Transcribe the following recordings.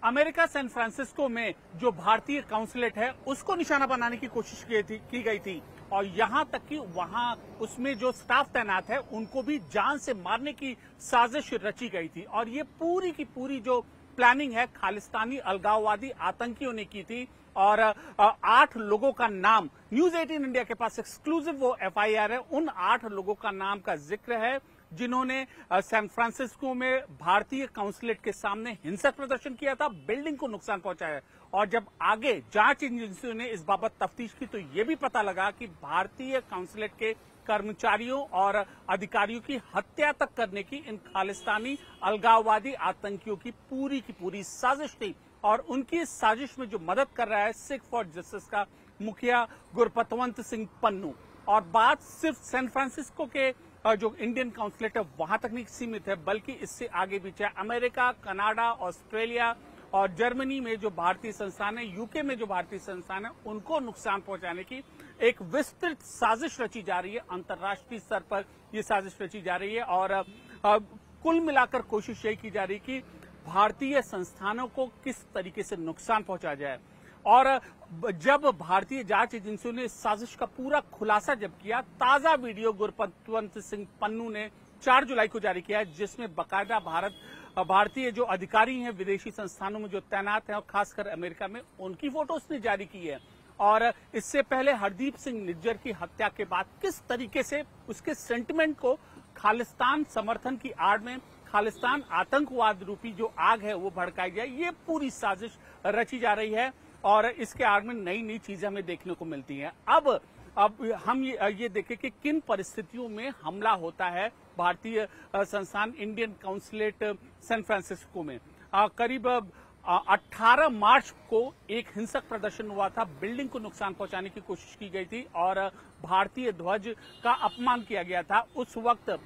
America San Francisco में जो भारतीय काउंसलेट है उसको निशाना बनाने की कोशिश की गई थी और यहां तक कि वहां उसमें जो स्टाफ तैनात है उनको भी जान से मारने की साजिश रची गई थी। और ये पूरी की पूरी जो प्लानिंग है खालिस्तानी अलगाववादी आतंकियों ने की थी। और 8 लोगों का नाम न्यूज 18 इंडिया के पास एक्सक्लूसिव वो एफआईआर है, उन 8 लोगों का नाम का जिक्र है जिन्होंने सैन फ्रांसिस्को में भारतीय काउंसलेट के सामने हिंसक प्रदर्शन किया था, बिल्डिंग को नुकसान पहुंचाया। और जब आगे जांच एजेंसियों ने इस बाबत तफ्तीश की तो यह भी पता लगा कि भारतीय काउंसलेट के कर्मचारियों और अधिकारियों की हत्या तक करने की इन खालिस्तानी अलगाववादी आतंकियों की पूरी साजिश थी। और उनकी इस साजिश में जो मदद कर रहा है सिख फॉर जस्टिस का मुखिया गुरपतवंत सिंह पन्नू। और बात सिर्फ सैन फ्रांसिस्को के जो इंडियन काउंसलेट है वहां तक नहीं सीमित है, बल्कि इससे आगे भी चाहे अमेरिका, कनाडा, ऑस्ट्रेलिया और जर्मनी में जो भारतीय संस्थान है, यूके में जो भारतीय संस्थान है, उनको नुकसान पहुंचाने की एक विस्तृत साजिश रची जा रही है। अंतर्राष्ट्रीय स्तर पर यह साजिश रची जा रही है और कुल मिलाकर कोशिश यही की जा रही है कि भारतीय संस्थानों को किस तरीके से नुकसान पहुंचा जाए। और जब भारतीय जांच एजेंसियों ने इस साजिश का पूरा खुलासा जब किया, ताजा वीडियो गुरपतवंत सिंह पन्नू ने 4 जुलाई को जारी किया है, जिसमें बाकायदा भारतीय जो अधिकारी हैं विदेशी संस्थानों में जो तैनात हैं और खासकर अमेरिका में, उनकी फोटो उसने जारी की है। और इससे पहले हरदीप सिंह निज्जर की हत्या के बाद किस तरीके से उसके सेंटिमेंट को खालिस्तान समर्थन की आड़ में खालिस्तान आतंकवाद रूपी जो आग है वो भड़काई जाए, ये पूरी साजिश रची जा रही है। और इसके आड़ में नई नई चीजें हमें देखने को मिलती हैं। अब हम ये देखें कि किन परिस्थितियों में हमला होता है भारतीय संस्थान इंडियन काउंसलेट सैन फ्रांसिस्को में। करीब 18 मार्च को एक हिंसक प्रदर्शन हुआ था, बिल्डिंग को नुकसान पहुंचाने की कोशिश की गई थी और भारतीय ध्वज का अपमान किया गया था। उस वक्त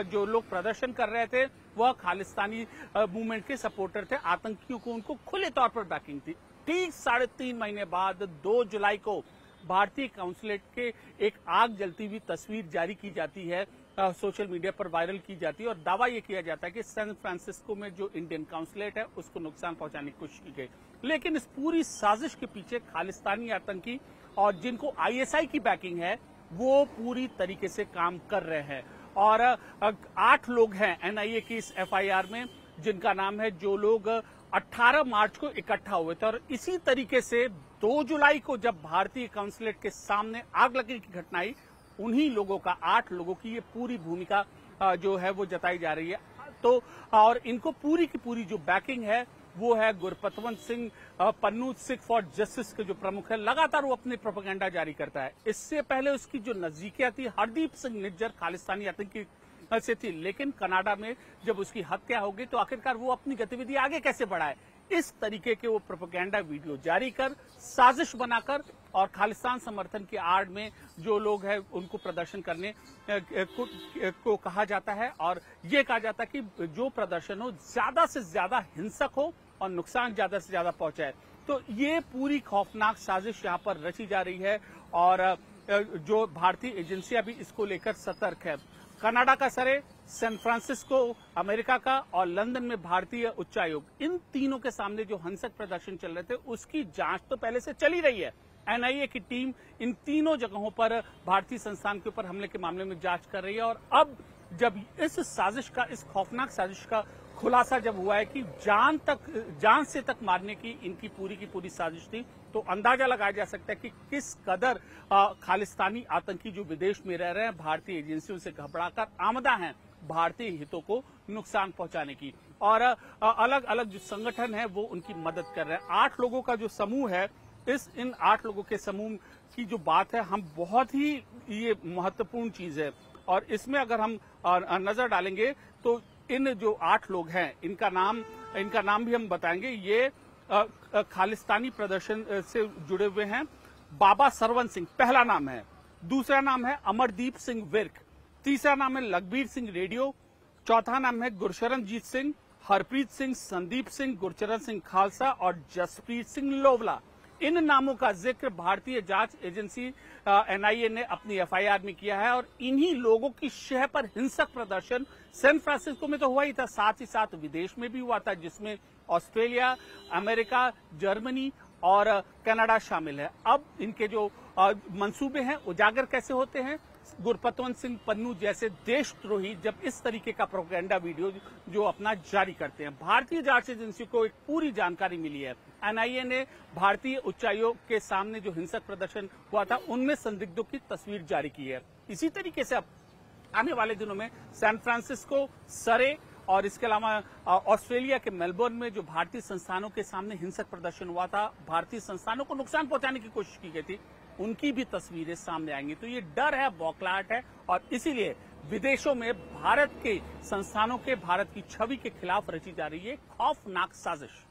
जो लोग प्रदर्शन कर रहे थे वह खालिस्तानी मूवमेंट के सपोर्टर थे, आतंकियों को उनको खुले तौर पर बैकिंग थी। ठीक 3.5 महीने बाद 2 जुलाई को भारतीय काउंसलेट के एक आग जलती हुई तस्वीर जारी की जाती है, सोशल मीडिया पर वायरल की जाती है और दावा यह किया जाता है कि सैन फ्रांसिस्को में जो इंडियन काउंसलेट है उसको नुकसान पहुंचाने की कोशिश की गई। लेकिन इस पूरी साजिश के पीछे खालिस्तानी आतंकी और जिनको आईएसआई की बैकिंग है वो पूरी तरीके से काम कर रहे हैं। और 8 लोग हैं एनआईए की इस एफआईआर में, जिनका नाम है, जो लोग 18 मार्च को इकट्ठा हुए थे। और इसी तरीके से 2 जुलाई को जब भारतीय काउंसलेट के सामने आग लगने की घटना आई, उन्हीं लोगों का 8 लोगों की ये पूरी भूमिका जो है वो जताई जा रही है। तो और इनको पूरी की पूरी जो बैकिंग है वो है गुरपतवंत सिंह पन्नू, सिख फॉर जस्टिस के जो प्रमुख है, लगातार वो अपने प्रोपेगेंडा जारी करता है। इससे पहले उसकी जो नजदीकियां थी हरदीप सिंह निज्जर खालिस्तानी आतंकी से थी, लेकिन कनाडा में जब उसकी हत्या हो गई तो आखिरकार वो अपनी गतिविधि आगे कैसे बढ़ाए, इस तरीके के वो प्रोपेगेंडा वीडियो जारी कर, साजिश बनाकर और खालिस्तान समर्थन की आड़ में जो लोग हैं उनको प्रदर्शन करने को कहा जाता है। और ये कहा जाता है कि जो प्रदर्शन हो ज्यादा से ज्यादा हिंसक हो और नुकसान ज्यादा से ज्यादा पहुंचाए। तो ये पूरी खौफनाक साजिश यहाँ पर रची जा रही है और जो भारतीय एजेंसियां भी इसको लेकर सतर्क है। कनाडा का सरे, सैन फ्रांसिस्को अमेरिका का और लंदन में भारतीय उच्चायोग, इन तीनों के सामने जो हिंसक प्रदर्शन चल रहे थे उसकी जांच तो पहले से चली रही है। एनआईए की टीम इन तीनों जगहों पर भारतीय संस्थान के ऊपर हमले के मामले में जांच कर रही है। और अब जब इस साजिश का, इस खौफनाक साजिश का खुलासा जब हुआ है कि जान से तक मारने की इनकी पूरी साजिश थी, तो अंदाजा लगाया जा सकता है कि किस कदर खालिस्तानी आतंकी जो विदेश में रह रहे हैं भारतीय एजेंसियों से घबराकर आमदा हैं भारतीय हितों को नुकसान पहुंचाने की। और अलग अलग जो संगठन है वो उनकी मदद कर रहे हैं। 8 लोगों का जो समूह है, इन 8 लोगों के समूह की जो बात है, हम बहुत ही ये महत्वपूर्ण चीज है। और इसमें अगर हम नजर डालेंगे तो इन जो 8 लोग हैं इनका नाम भी हम बताएंगे। ये खालिस्तानी प्रदर्शन से जुड़े हुए हैं। बाबा सरवन सिंह पहला नाम है, दूसरा नाम है अमरदीप सिंह विर्क, तीसरा नाम है लखबीर सिंह रेडियो, चौथा नाम है गुरशरणजीत सिंह, हरप्रीत सिंह, संदीप सिंह, गुरचरण सिंह खालसा और जसप्रीत सिंह लोवला। इन नामों का जिक्र भारतीय जांच एजेंसी एनआईए ने अपनी एफआईआर में किया है। और इन्हीं लोगों की शह पर हिंसक प्रदर्शन सैन फ्रांसिस्को में तो हुआ ही था, साथ ही साथ विदेश में भी हुआ था, जिसमें ऑस्ट्रेलिया, अमेरिका, जर्मनी और कनाडा शामिल है। अब इनके जो मंसूबे हैं उजागर कैसे होते हैं? गुरपतवंत सिंह पन्नू जैसे देशद्रोही जब इस तरीके का प्रोपेगेंडा वीडियो जो अपना जारी करते हैं। भारतीय जांच एजेंसी को एक पूरी जानकारी मिली है। एनआईए ने भारतीय उच्चायोग के सामने जो हिंसक प्रदर्शन हुआ था उनमें संदिग्धों की तस्वीर जारी की है। इसी तरीके से अब आने वाले दिनों में सैन फ्रांसिस्को, सरे और इसके अलावा ऑस्ट्रेलिया के मेलबर्न में जो भारतीय संस्थानों के सामने हिंसक प्रदर्शन हुआ था, भारतीय संस्थानों को नुकसान पहुंचाने की कोशिश की गई थी, उनकी भी तस्वीरें सामने आएंगी। तो ये डर है, बौखलाहट है और इसीलिए विदेशों में भारत के संस्थानों के, भारत की छवि के खिलाफ रची जा रही है खौफनाक साजिश।